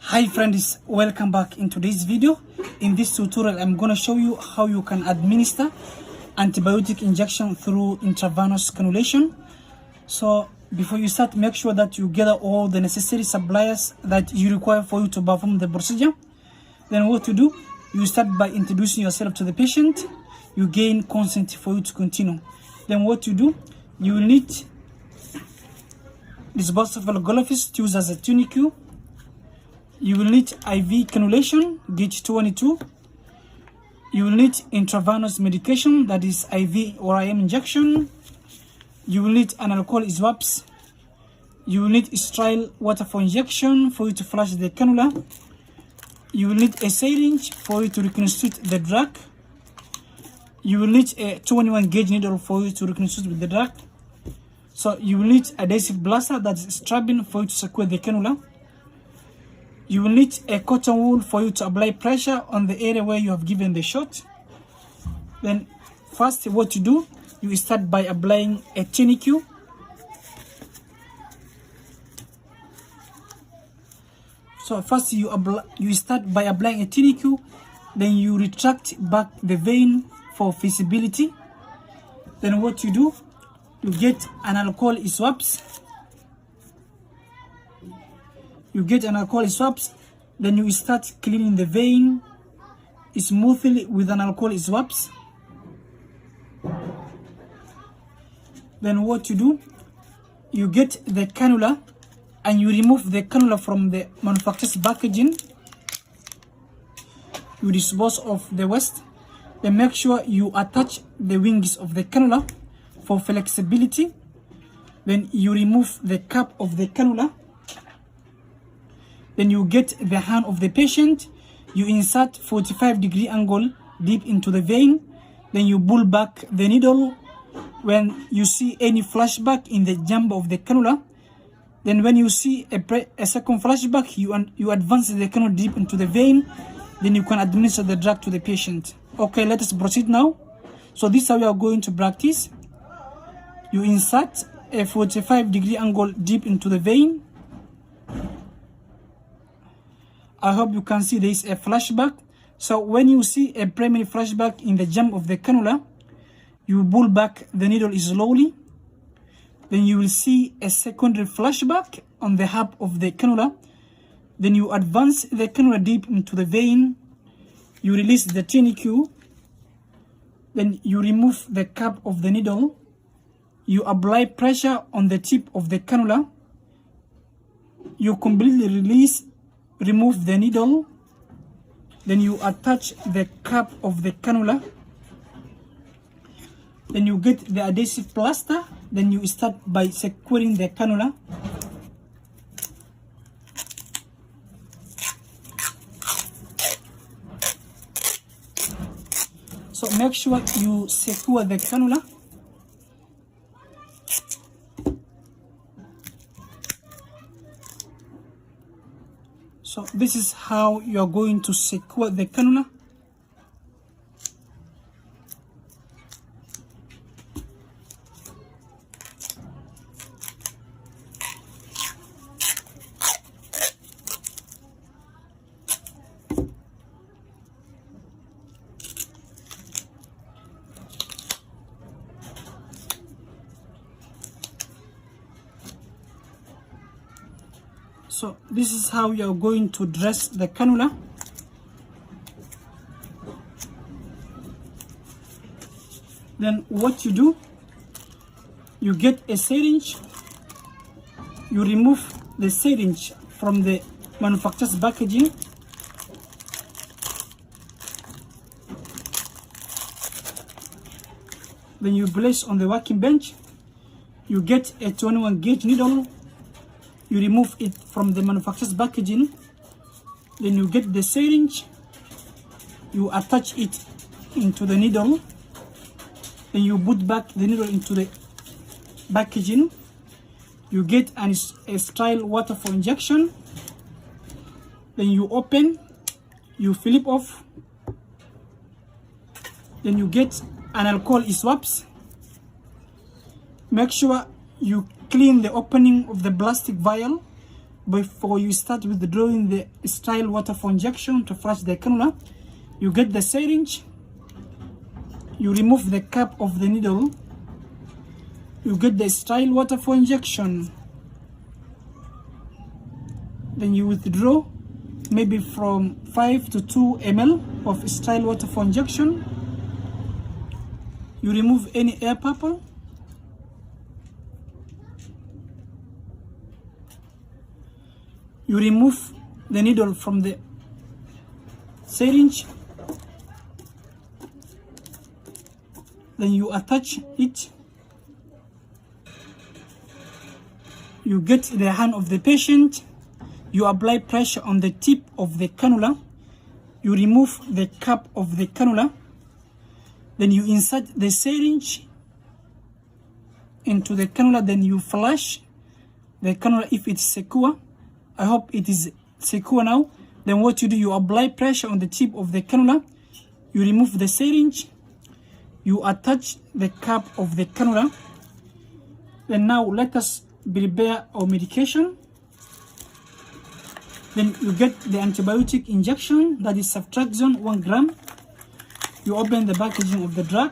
Hi friends, welcome back in today's video. In this tutorial I'm going to show you how you can administer antibiotic injection through intravenous cannulation. So before you start, make sure that you gather all the necessary supplies that you require for you to perform the procedure. Then what to do, you start by introducing yourself to the patient. You gain consent for you to continue. Then what you do, you will need disposable gloves to use as a tourniquet. You will need IV cannulation, gauge 22. You will need intravenous medication, that is IV or IM injection. You will need an alcohol swabs. You will need sterile water for injection for you to flush the cannula. You will need a syringe for you to reconstruct the drug. You will need a 21 gauge needle for you to reconstruct with the drug. So you will need adhesive plaster, that is strapping, for you to secure the cannula. You will need a cotton wool for you to apply pressure on the area where you have given the shot. Then first what you do, you start by applying a tourniquet. So first you start by applying a tourniquet, then you retract back the vein for visibility. Then what you do, you get an alcohol swabs. Then you start cleaning the vein smoothly with an alcohol swabs. Then what you do, you get the cannula and you remove the cannula from the manufacturer's packaging. You dispose of the waste. Then make sure you attach the wings of the cannula for flexibility. Then you remove the cap of the cannula. Then you get the hand of the patient. You insert 45-degree angle deep into the vein. Then you pull back the needle when you see any flashback in the jump of the cannula. Then when you see a second flashback, you advance the cannula deep into the vein. Then you can administer the drug to the patient. Okay, let us proceed now. So this is how we are going to practice. You insert a 45-degree angle deep into the vein. I hope you can see there is a flashback. So when you see a primary flashback in the jump of the cannula, you pull back the needle slowly. Then you will see a secondary flashback on the hub of the cannula. Then you advance the cannula deep into the vein. You release the tourniquet. Then you remove the cap of the needle. You apply pressure on the tip of the cannula. You completely remove the needle. Then you attach the cap of the cannula. Then you get the adhesive plaster. Then you start by securing the cannula. So make sure you secure the cannula. So this is how you are going to secure the cannula. So this is how you are going to dress the cannula. Then what you do, you get a syringe. You remove the syringe from the manufacturer's packaging. Then you place on the working bench. You get a 21 gauge needle. You remove it from the manufacturer's packaging. Then you get the syringe. You attach it into the needle. Then you put back the needle into the packaging. You get a sterile water for injection. Then you open. You flip off. Then you get an alcohol swabs. Make sure you clean the opening of the plastic vial before you start withdrawing the sterile water for injection to flush the cannula, you get the syringe, you remove the cap of the needle, you get the sterile water for injection, then you withdraw maybe from 5 to 2 ml of sterile water for injection. You remove any air bubble, you remove the needle from the syringe, then you attach it, you get the hand of the patient, you apply pressure on the tip of the cannula, you remove the cap of the cannula, then you insert the syringe into the cannula, then you flush the cannula if it's secure. I hope it is secure now. Then what you do, you apply pressure on the tip of the cannula, you remove the syringe, you attach the cap of the cannula. Then now let us prepare our medication. Then you get the antibiotic injection, that is ceftriaxone 1 gram. You open the packaging of the drug.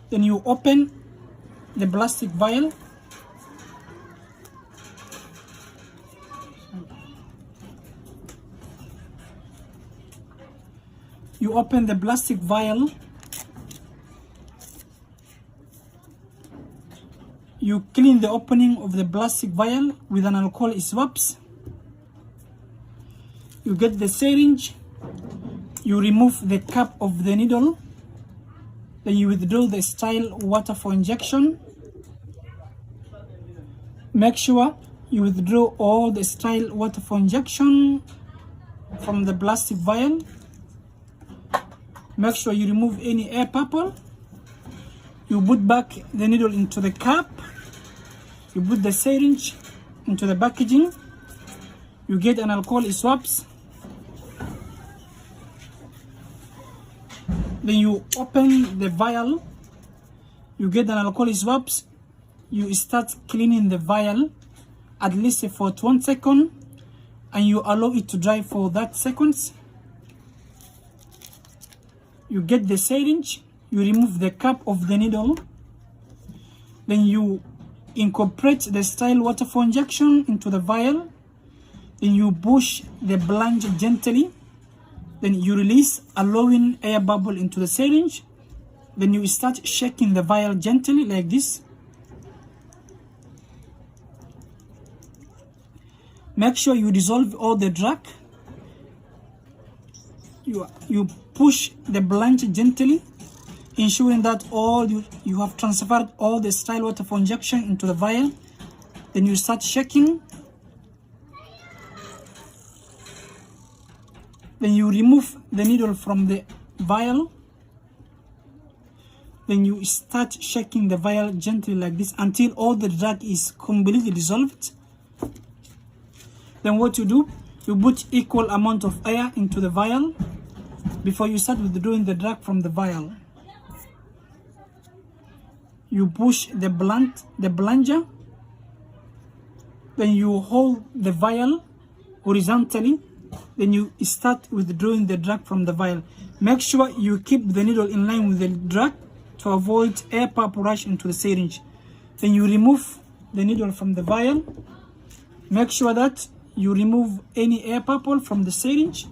Then you open the plastic vial. You open the plastic vial. You clean the opening of the plastic vial with an alcohol swabs. You get the syringe. You remove the cap of the needle. Then you withdraw the sterile water for injection. Make sure you withdraw all the sterile water for injection from the plastic vial. Make sure you remove any air bubble. You put back the needle into the cap. You put the syringe into the packaging. You get an alcohol swabs. Then you open the vial. You get an alcohol swabs. You start cleaning the vial at least for 1 second, and you allow it to dry for that seconds. You get the syringe. You remove the cap of the needle. Then you incorporate the sterile water for injection into the vial. Then you push the blanch gently. Then you release, allowing air bubble into the syringe. Then you start shaking the vial gently like this. Make sure you dissolve all the drug. You push the blanch gently, ensuring that you have transferred all the sterile water for injection into the vial. Then you start shaking. Then you remove the needle from the vial. Then you start shaking the vial gently like this until all the drug is completely dissolved. Then what you do, you put equal amount of air into the vial before you start withdrawing the drug from the vial. You push the plunger. Then you hold the vial horizontally. Then you start withdrawing the drug from the vial. Make sure you keep the needle in line with the drug to avoid air bubble rush into the syringe. Then you remove the needle from the vial. Make sure that you remove any air bubble from the syringe.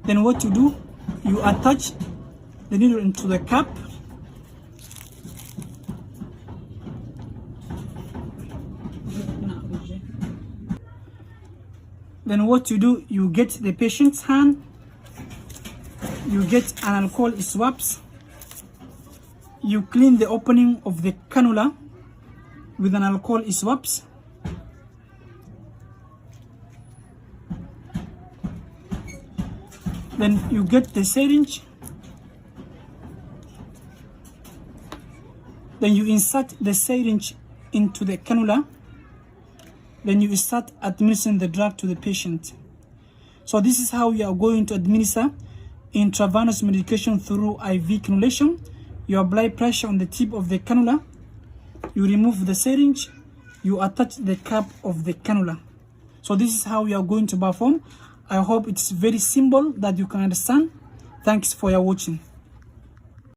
Then what you do, you attach the needle into the cap. Then what you do, you get the patient's hand, you get an alcohol swabs, you clean the opening of the cannula with an alcohol swabs. Then you get the syringe. Then you insert the syringe into the cannula. Then you start administering the drug to the patient. So this is how you are going to administer intravenous medication through IV cannulation. You apply pressure on the tip of the cannula. You remove the syringe. you attach the cap of the cannula. So this is how we are going to perform. I hope it's very simple that you can understand. Thanks for your watching.